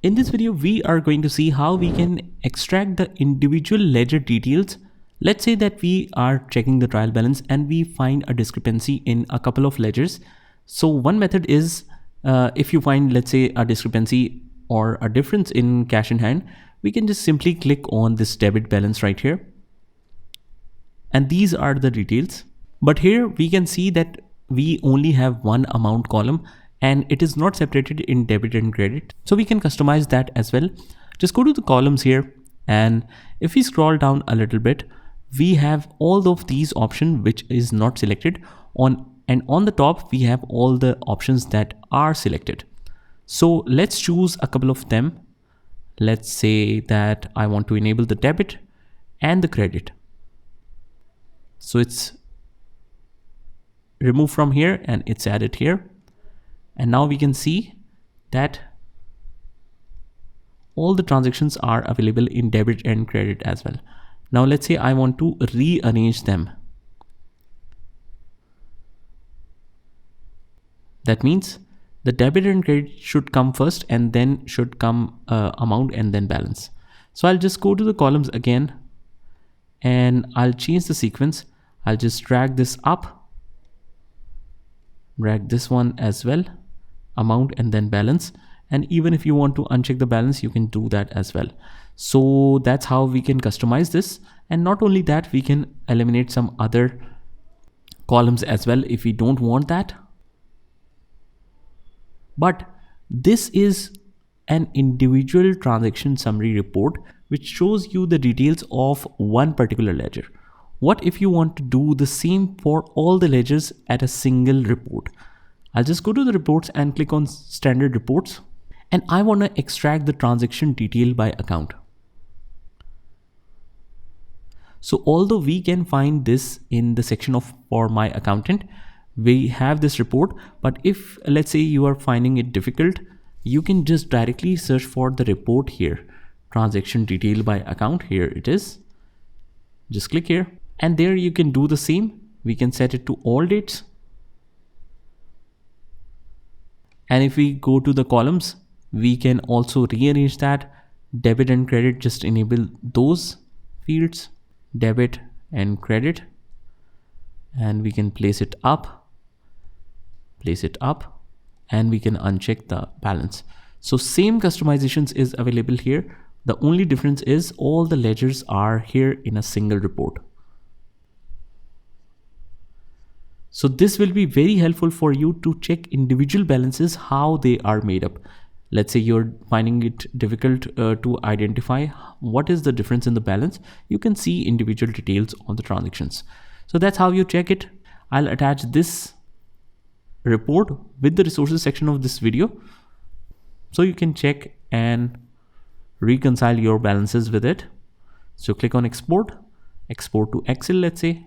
In this video, we are going to see how we can extract the individual ledger details. Let's say that we are checking the trial balance and we find a discrepancy in a couple of ledgers. So one method is if you find, let's say, a discrepancy or a difference in cash in hand, we can just simply click on this debit balance right here. And these are the details. But here we can see that we only have one amount column and it is not separated in debit and credit. So we can customize that as well. Just go to the columns here, and if we scroll down a little bit, we have all of these options which is not selected and on the top we have all the options that are selected. So let's choose a couple of them. Let's say that I want to enable the debit and the credit. So it's removed from here and it's added here. And now we can see that all the transactions are available in debit and credit as well. Now let's say I want to rearrange them. That means the debit and credit should come first and then should come amount and then balance. So I'll just go to the columns again and I'll change the sequence. I'll just drag this up, drag this one as well, amount and then balance. And even if you want to uncheck the balance, you can do that as well. So that's how we can customize this. And not only that, we can eliminate some other columns as well if we don't want that. But this is an individual transaction summary report which shows you the details of one particular ledger. What if you want to do the same for all the ledgers at a single report? I'll just go to the reports and click on standard reports, and I want to extract the transaction detail by account. So although we can find this in the section of for my accountant, we have this report, but if let's say you are finding it difficult, you can just directly search for the report here, transaction detail by account. Here it is. Just click here and there you can do the same. We can set it to all dates. And if we go to the columns, we can also rearrange that. Debit and credit, just enable those fields, debit and credit, and we can place it up, and we can uncheck the balance. So same customizations is available here. The only difference is all the ledgers are here in a single report. So this will be very helpful for you to check individual balances, how they are made up. Let's say you're finding it difficult to identify what is the difference in the balance. You can see individual details on the transactions. So that's how you check it. I'll attach this report with the resources section of this video, so you can check and reconcile your balances with it. So click on export to Excel, let's say.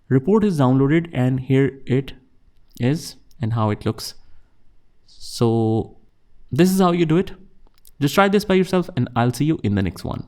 Report is downloaded and here it is and how it looks. So this is how you do it. Just try this by yourself and I'll see you in the next one.